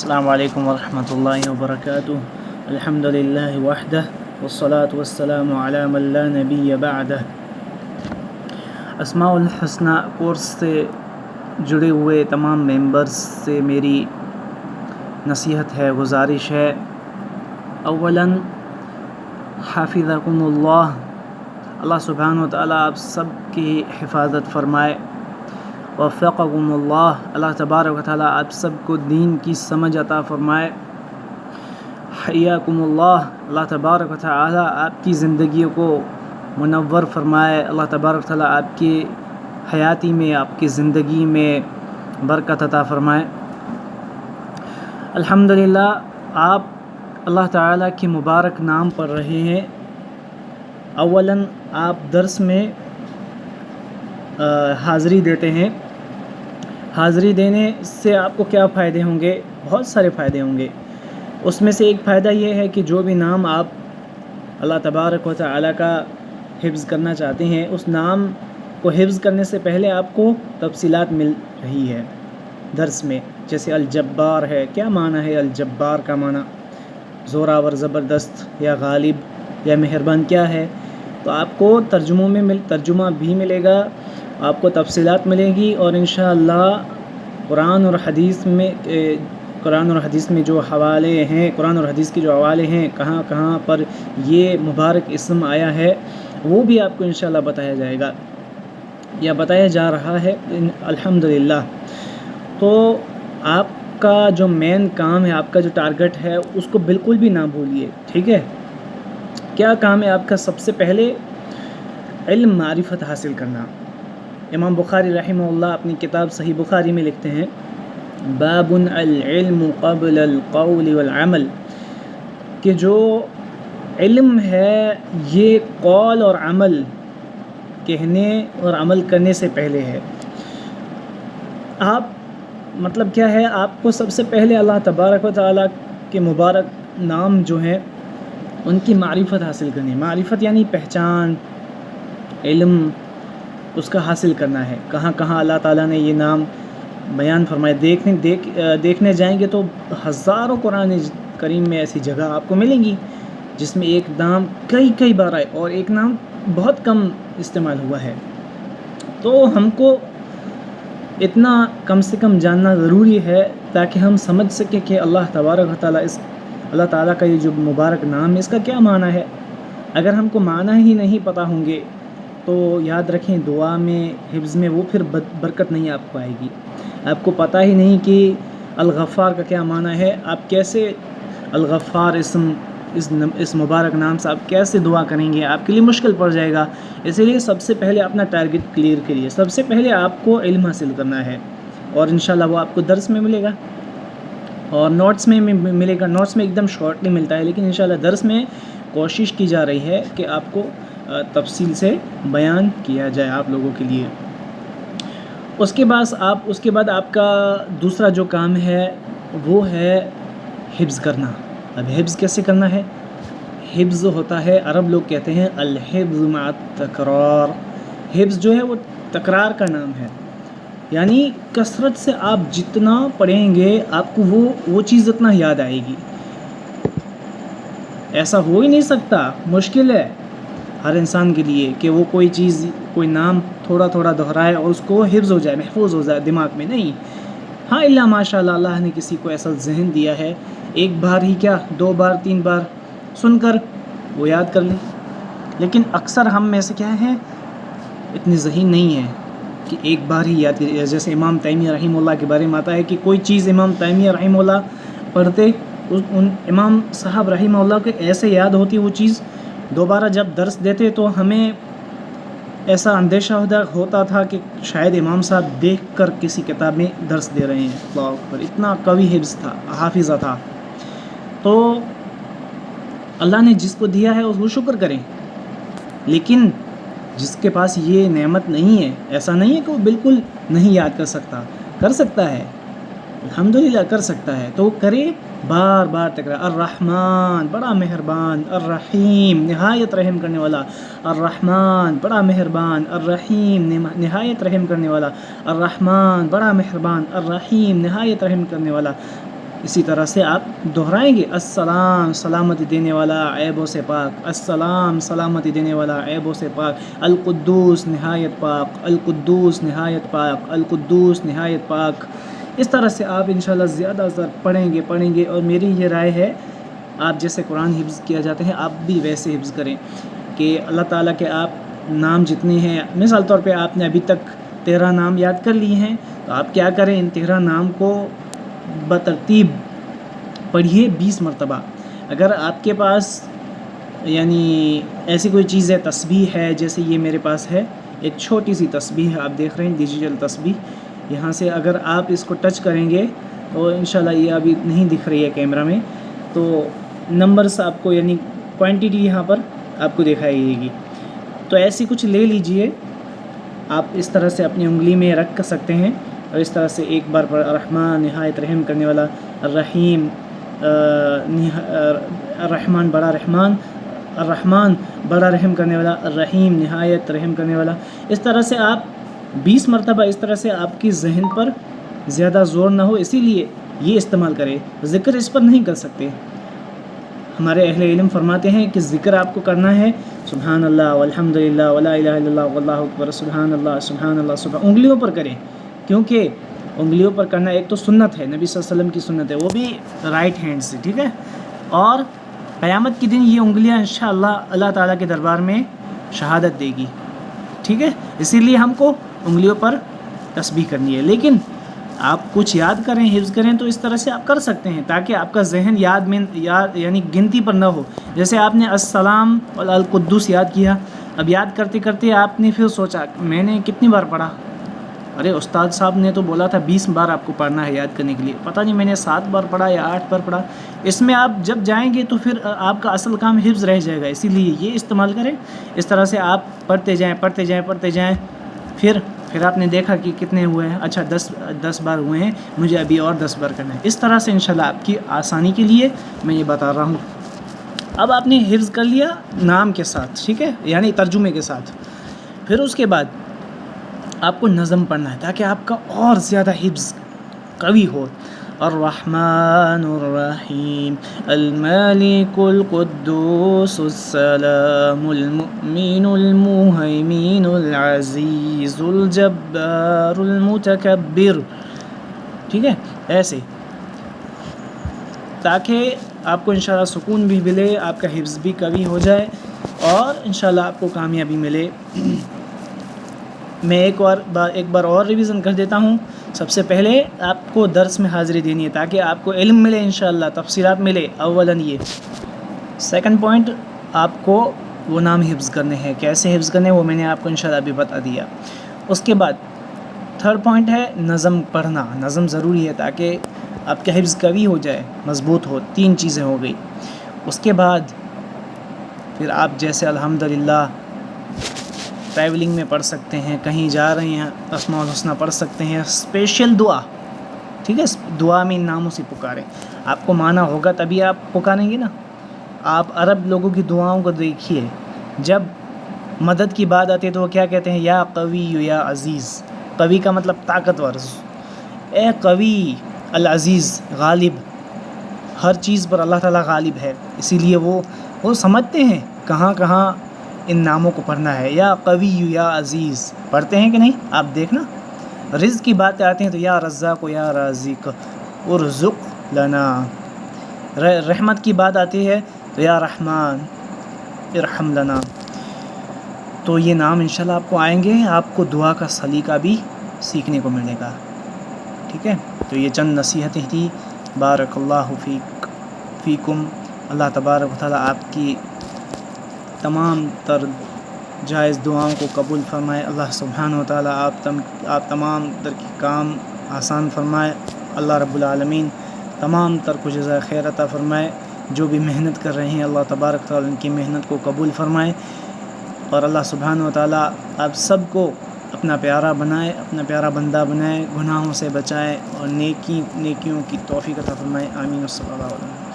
السلام علیکم ورحمۃ اللہ وبرکاتہ۔ الحمد للہ وحدہ والصلاة والسلام علی من لا نبی بعدہ۔ اسماء الحسنی کورس سے جڑے ہوئے تمام ممبرز سے میری نصیحت ہے، گزارش ہے، اولاً حافظکم اللہ، اللہ سبحانہ وتعالیٰ آپ سب کی حفاظت فرمائے، وفقکم اللہ، اللہ تبارک و تعالیٰ آپ سب کو دین کی سمجھ عطا فرمائے، حیاکم اللہ، اللہ تبارک و تعالیٰ آپ کی زندگیوں کو منور فرمائے، اللہ تبارک و تعالیٰ آپ کی حیاتی میں، آپ کی زندگی میں برکت عطا فرمائے۔ الحمدللہ آپ اللہ تعالیٰ کے مبارک نام پڑھ رہے ہیں۔ اولاً آپ درس میں حاضری دیتے ہیں، حاضری دینے سے آپ کو کیا فائدے ہوں گے؟ بہت سارے فائدے ہوں گے۔ اس میں سے ایک فائدہ یہ ہے کہ جو بھی نام آپ اللہ تبارک و تعالیٰ کا حفظ کرنا چاہتے ہیں، اس نام کو حفظ کرنے سے پہلے آپ کو تفصیلات مل رہی ہے درس میں، جیسے الجبار ہے، کیا معنی ہے الجبار کا معنی؟ زوراور، زبردست یا غالب یا مہربان کیا ہے؟ تو آپ کو ترجمہ بھی ملے گا، آپ کو تفصیلات ملے گی، اور انشاءاللہ قرآن اور حدیث میں جو حوالے ہیں، قرآن اور حدیث کے جو حوالے ہیں، کہاں کہاں پر یہ مبارک اسم آیا ہے، وہ بھی آپ کو انشاءاللہ بتایا جائے گا یا بتایا جا رہا ہے الحمدللہ۔ تو آپ کا جو مین کام ہے، آپ کا جو ٹارگٹ ہے، اس کو بالکل بھی نہ بھولیے، ٹھیک ہے؟ کیا کام ہے آپ کا؟ سب سے پہلے علم، معرفت حاصل کرنا۔ امام بخاری رحمہ اللہ اپنی کتاب صحیح بخاری میں لکھتے ہیں، باب العلم قبل القول والعمل، کہ جو علم ہے یہ قول اور عمل، کہنے اور عمل کرنے سے پہلے ہے۔ آپ مطلب کیا ہے؟ آپ کو سب سے پہلے اللہ تبارک و تعالیٰ کے مبارک نام جو ہیں ان کی معرفت حاصل کرنی۔ معرفت یعنی پہچان، علم، اس کا حاصل کرنا ہے۔ کہاں کہاں اللہ تعالیٰ نے یہ نام بیان فرمائے، دیکھنے جائیں گے تو ہزاروں قرآن کریم میں ایسی جگہ آپ کو ملیں گی جس میں ایک نام کئی بار آئے اور ایک نام بہت کم استعمال ہوا ہے۔ تو ہم کو اتنا کم سے کم جاننا ضروری ہے تاکہ ہم سمجھ سکیں کہ اللہ تبارک و تعالیٰ اللہ تعالیٰ کا یہ جو مبارک نام ہے اس کا کیا معنی ہے۔ اگر ہم کو معنی ہی نہیں پتہ ہوں گے تو یاد رکھیں، دعا میں، حفظ میں وہ پھر برکت نہیں آپ کو آئے گی۔ آپ کو پتہ ہی نہیں کہ الغفار کا کیا معنی ہے، آپ کیسے الغفار اس مبارک نام سے آپ کیسے دعا کریں گے، آپ کے لیے مشکل پڑ جائے گا۔ اسی لیے سب سے پہلے اپنا ٹارگٹ کلیئر کریے، سب سے پہلے آپ کو علم حاصل کرنا ہے، اور انشاءاللہ وہ آپ کو درس میں ملے گا اور نوٹس میں ملے گا۔ نوٹس میں ایک دم شارٹلی ملتا ہے، لیکن انشاءاللہ درس میں کوشش کی جا رہی ہے کہ آپ کو تفصیل سے بیان کیا جائے آپ لوگوں کے لیے۔ اس کے بعد آپ کا دوسرا جو کام ہے وہ ہے حفظ کرنا۔ اب حفظ کیسے کرنا ہے؟ حفظ ہوتا ہے، عرب لوگ کہتے ہیں الحفظ مع التکرار۔ حفظ جو ہے وہ تکرار کا نام ہے، یعنی کثرت سے آپ جتنا پڑھیں گے آپ کو وہ چیز اتنا یاد آئے گی۔ ایسا ہو ہی نہیں سکتا، مشکل ہے ہر انسان کے لیے کہ وہ کوئی نام تھوڑا دہرائے اور اس کو حفظ ہو جائے، محفوظ ہو جائے دماغ میں، نہیں۔ ہاں اللہ ماشاء اللہ نے کسی کو ایسا ذہن دیا ہے، ایک بار ہی کیا 2 بار 3 بار سن کر وہ یاد کر لیں، لیکن اکثر ہم میں سے کیا ہے، اتنی ذہین نہیں ہے کہ ایک بار ہی یاد کر۔ جیسے امام تیمیہ رحمہ اللہ کے بارے میں آتا ہے کہ کوئی چیز امام تیمیہ رحمہ اللہ پڑھتے، ان امام صاحب رحمہ اللہ کے ایسے یاد ہوتی وہ چیز، دوبارہ جب درس دیتے تو ہمیں ایسا اندیشہ ہوتا تھا کہ شاید امام صاحب دیکھ کر کسی کتاب میں درس دے رہے ہیں۔ اللہ اکبر، اتنا قوی حافظہ تھا۔ تو اللہ نے جس کو دیا ہے اس کو شکر کریں، لیکن جس کے پاس یہ نعمت نہیں ہے، ایسا نہیں ہے کہ وہ بالکل نہیں یاد کر سکتا ہے، الحمدللہ کر سکتا ہے، تو کرے، بار بار تکرار۔ الرحمن بڑا مہربان، الرحیم نہایت رحم کرنے والا، الرحمن بڑا مہربان، الرحیم نہایت رحم کرنے والا، الرحمن بڑا مہربان، الرحیم نہایت رحم کرنے والا۔ اسی طرح سے آپ دہرائیں گے، السلام سلامتی دینے والا عیبوں سے پاک، السلام سلامتی دینے والا عیبوں سے پاک، القدوس نہایت پاک، القدوس نہایت پاک، القدوس نہایت پاک۔ اس طرح سے آپ انشاءاللہ زیادہ پڑھیں گے اور میری یہ رائے ہے، آپ جیسے قرآن حفظ کیا جاتے ہیں آپ بھی ویسے حفظ کریں کہ اللہ تعالیٰ کے آپ نام جتنے ہیں، مثال طور پہ آپ نے ابھی تک 13 نام یاد کر لیے ہیں، تو آپ کیا کریں، ان 13 نام کو بترتیب پڑھیے 20 مرتبہ۔ اگر آپ کے پاس یعنی ایسی کوئی چیز ہے، تسبیح ہے، جیسے یہ میرے پاس ہے ایک چھوٹی سی تسبیح ہے، آپ دیکھ رہے ہیں ڈیجیٹل تسبیح، یہاں سے اگر آپ اس کو ٹچ کریں گے تو انشاءاللہ یہ ابھی نہیں دکھ رہی ہے کیمرہ میں، تو نمبرز آپ کو یعنی کوانٹیٹی یہاں پر آپ کو دکھائی دے گی، تو ایسی کچھ لے لیجئے، آپ اس طرح سے اپنی انگلی میں رکھ سکتے ہیں اور اس طرح سے ایک بار پر الرحمن نہایت رحم کرنے والا، الرحیم الرحمن بڑا رحمان، الرحمن بڑا رحم کرنے والا، الرحیم نہایت رحم کرنے والا، اس طرح سے آپ 20 مرتبہ، اس طرح سے آپ کی ذہن پر زیادہ زور نہ ہو، اسی لیے یہ استعمال کریں، ذکر اس پر نہیں کر سکتے۔ ہمارے اہل علم فرماتے ہیں کہ ذکر آپ کو کرنا ہے سبحان اللہ والحمد للہ ولا الہ الا اللہ واللہ اکبر، سبحان اللہ سبحان اللہ سبحان، انگلیوں پر کریں، کیونکہ انگلیوں پر کرنا ایک تو سنت ہے، نبی صلی اللہ علیہ وسلم کی سنت ہے، وہ بھی رائٹ ہینڈ سے، ٹھیک ہے، اور قیامت کے دن یہ انگلیاں انشاءاللہ اللہ تعالیٰ کے دربار میں شہادت دے گی، ٹھیک ہے، اسی لیے ہم کو انگلیوں پر تسبیح کرنی ہے، لیکن آپ کچھ یاد کریں، حفظ کریں تو اس طرح سے آپ کر سکتے ہیں تاکہ آپ کا ذہن یاد یعنی گنتی پر نہ ہو۔ جیسے آپ نے السلام والقدوس یاد کیا، اب یاد کرتے کرتے آپ نے پھر سوچا میں نے کتنی بار پڑھا، ارے استاد صاحب نے تو بولا تھا 20 بار آپ کو پڑھنا ہے یاد کرنے کے لیے، پتہ نہیں میں نے 7 بار پڑھا یا 8 بار پڑھا، اس میں آپ جب جائیں گے تو پھر آپ کا اصل کام حفظ رہ جائے گا، اسی لیے یہ استعمال کریں، اس طرح سے آپ پڑھتے جائیں، پھر آپ نے دیکھا کہ کتنے ہوئے ہیں، اچھا 10 بار ہوئے ہیں، مجھے ابھی اور 10 بار کرنا ہے، اس طرح سے انشاءاللہ آپ کی آسانی کے لیے میں یہ بتا رہا ہوں۔ اب آپ نے حفظ کر لیا نام کے ساتھ، ٹھیک ہے، یعنی ترجمے کے ساتھ، پھر اس کے بعد آپ کو نظم پڑھنا ہے تاکہ آپ کا اور زیادہ حفظ قوی ہو۔ الرحمن الرحیم المالک القدوس السلام المؤمن المہیمن العزیز الجبار المتکبر، ٹھیک ہے، ایسے تاکہ آپ کو انشاءاللہ سکون بھی ملے، آپ کا حفظ بھی قوی ہو جائے اور انشاءاللہ آپ کو کامیابی ملے۔ میں ایک بار اور ریویژن کر دیتا ہوں۔ سب سے پہلے آپ کو درس میں حاضری دینی ہے تاکہ آپ کو علم ملے، انشاءاللہ تفصیلات ملے، اولاً یہ۔ سیکنڈ پوائنٹ، آپ کو وہ نام حفظ کرنے ہیں، کیسے حفظ کرنے ہیں وہ میں نے آپ کو انشاءاللہ ابھی بتا دیا۔ اس کے بعد تھرڈ پوائنٹ ہے نظم پڑھنا، نظم ضروری ہے تاکہ آپ کا حفظ قوی ہو جائے، مضبوط ہو، 3 چیزیں ہو گئی۔ اس کے بعد پھر آپ جیسے الحمدللہ ٹریولنگ میں پڑھ سکتے ہیں، کہیں جا رہے ہیں اسماء الحسنہ پڑھ سکتے ہیں، اسپیشل دعا، ٹھیک ہے، دعا میں ان ناموں سے پکاریں، آپ کو مانا ہوگا تبھی آپ پکاریں گے نا۔ آپ عرب لوگوں کی دعاؤں کو دیکھیے، جب مدد کی بات آتی ہے تو وہ کیا کہتے ہیں، یا قوی یا عزیز، قوی کا مطلب طاقتور، اے قوی، العزیز غالب، ہر چیز پر اللہ تعالیٰ غالب ہے، اسی لیے وہ سمجھتے ہیں کہاں کہاں ان ناموں کو پڑھنا ہے، یا قوی یا عزیز پڑھتے ہیں کہ نہیں، آپ دیکھنا۔ رزق کی باتیں آتی ہیں تو یا رزاق یا رازق ارزق لنا، رحمت کی بات آتی ہے تو یا رحمان ارحم لنا، تو یہ نام انشاءاللہ آپ کو آئیں گے، آپ کو دعا کا سلیقہ بھی سیکھنے کو ملے گا، ٹھیک ہے۔ تو یہ چند نصیحتیں تھی، بارک اللہ فیکم، اللہ تبارک و تعالیٰ آپ کی تمام تر جائز دعاؤں کو قبول فرمائے، اللہ سبحانہ و تعالیٰ آپ تمام تر کی کام آسان فرمائے، اللہ رب العالمین تمام تر کو جزائے خیر عطا فرمائے، جو بھی محنت کر رہے ہیں اللہ تبارک و تعالیٰ ان کی محنت کو قبول فرمائے، اور اللہ سبحانہ و تعالیٰ آپ سب کو اپنا پیارا بنائے، اپنا پیارا بندہ بنائے، گناہوں سے بچائے اور نیکیوں کی توفیق عطا فرمائے، آمین، صلی اللہ علیہ وسلم۔